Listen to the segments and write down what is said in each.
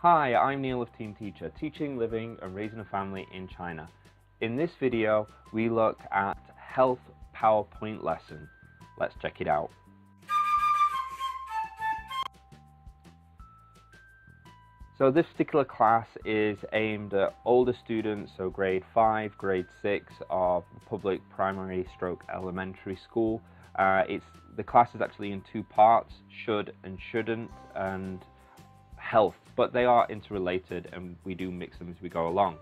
Hi, I'm Neil of TeamTeacher, teaching, living and raising a family in China. In this video, we look at health PowerPoint lesson. Let's check it out. So this particular class is aimed at older students, so grade 5, grade 6 of public primary stroke elementary school. The class is actually in two parts, should and shouldn't, and health, but they are interrelated and we do mix them as we go along.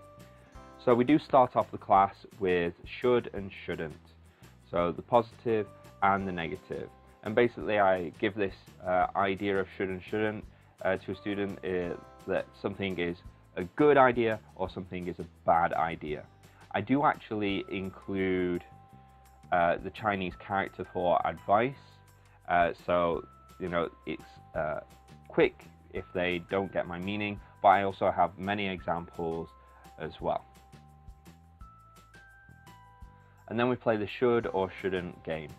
So we do start off the class with should and shouldn't, so the positive and the negative. And basically I give this idea of should and shouldn't to a student that something is a good idea or something is a bad idea. I do actually include the Chinese character for advice, so it's quick if they don't get my meaning, but I also have many examples as well. And then we play the should or shouldn't game.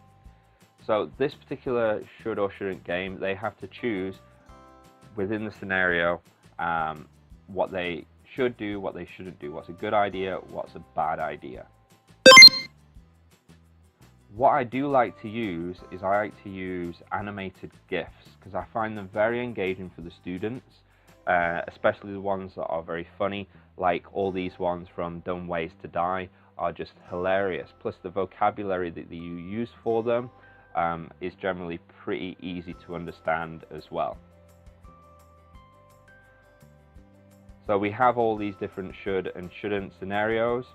So this particular should or shouldn't game, they have to choose within the scenario what they should do, what they shouldn't do, what's a good idea, what's a bad idea. What I do like to use is I like to use animated GIFs because I find them very engaging for the students, especially the ones that are very funny, like all these ones from Dumb Ways to Die are just hilarious. Plus the vocabulary that you use for them is generally pretty easy to understand as well. So we have all these different should and shouldn't scenarios.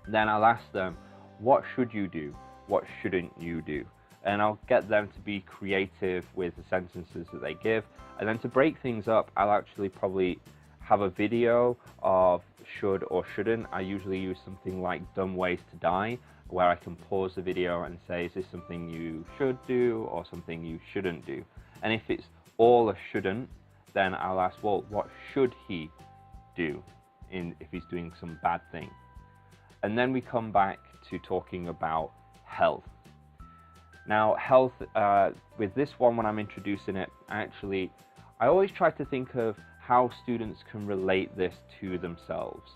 Then I'll ask them, what should you do? What shouldn't you do? And I'll get them to be creative with the sentences that they give. And then to break things up, I'll actually probably have a video of should or shouldn't. I usually use something like Dumb Ways to Die, where I can pause the video and say, is this something you should do or something you shouldn't do? And if it's all a shouldn't, then I'll ask, well, what should he do if he's doing some bad thing? And then we come back to talking about health. Now health, with this one, when I'm introducing it, I always try to think of how students can relate this to themselves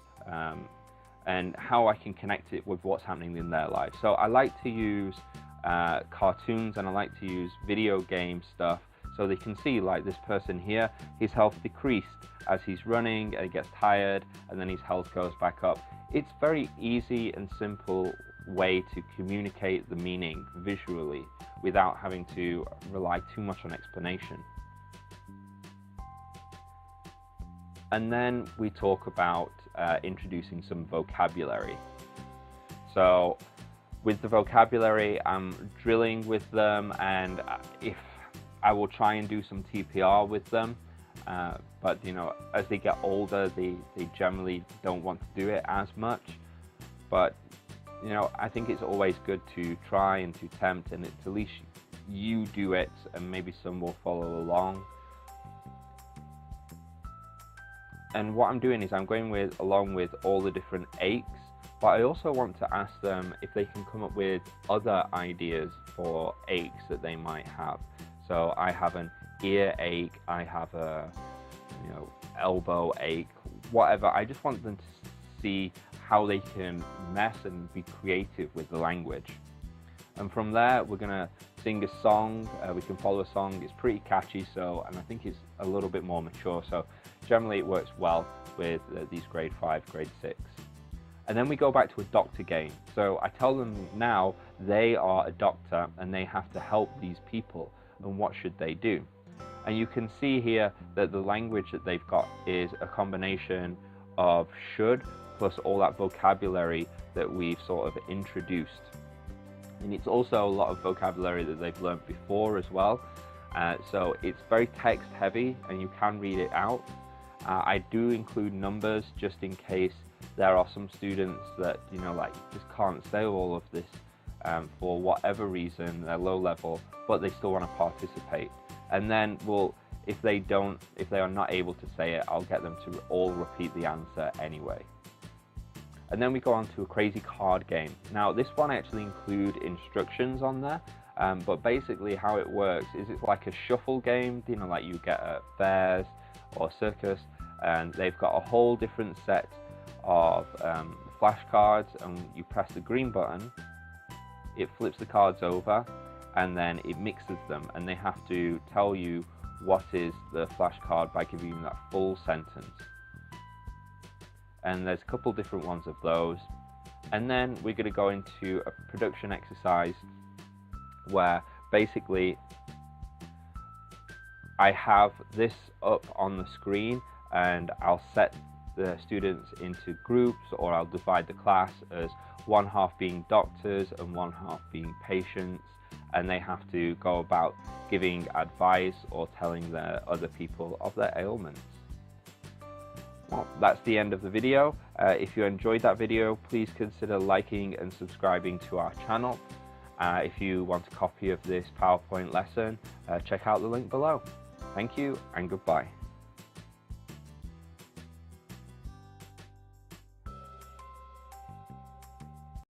and how I can connect it with what's happening in their life. So I like to use cartoons and I like to use video game stuff so they can see, like this person here, his health decreased as he's running, he gets tired, and then his health goes back up. It's very easy and simple way to communicate the meaning visually without having to rely too much on explanation. And then we talk about introducing some vocabulary. So with the vocabulary, I'm drilling with them, and if I will try and do some TPR with them, but as they get older, they generally don't want to do it as much. But I think it's always good to try and to tempt, and it's at least you do it and maybe some will follow along. And what I'm doing is I'm going along with all the different aches, but I also want to ask them if they can come up with other ideas for aches that they might have. So I have an ear ache, I have a elbow ache, whatever. I just want them to see how they can mess and be creative with the language. And from there, we're gonna sing a song. We can follow a song. It's pretty catchy, and I think it's a little bit more mature. So generally it works well with these grade 5, grade 6. And then we go back to a doctor game. So I tell them now they are a doctor and they have to help these people. And what should they do? And you can see here that the language that they've got is a combination of should plus all that vocabulary that we've sort of introduced. And it's also a lot of vocabulary that they've learned before as well. So it's very text heavy and you can read it out. I do include numbers just in case there are some students that, just can't say all of this for whatever reason, they're low level, but they still want to participate. And then if they are not able to say it, I'll get them to all repeat the answer anyway. And then we go on to a crazy card game. Now this one I actually include instructions on there, but basically how it works is it's like a shuffle game, like you get at fairs or circus, and they've got a whole different set of flashcards, and you press the green button, it flips the cards over, and then it mixes them, and they have to tell you what is the flashcard by giving you that full sentence. And there's a couple different ones of those. And then we're going to go into a production exercise where basically I have this up on the screen, and I'll set the students into groups, or I'll divide the class as one half being doctors and one half being patients, and they have to go about giving advice or telling the other people of their ailments. Well, that's the end of the video. If you enjoyed that video, please consider liking and subscribing to our channel. If you want a copy of this PowerPoint lesson, check out the link below. Thank you and goodbye.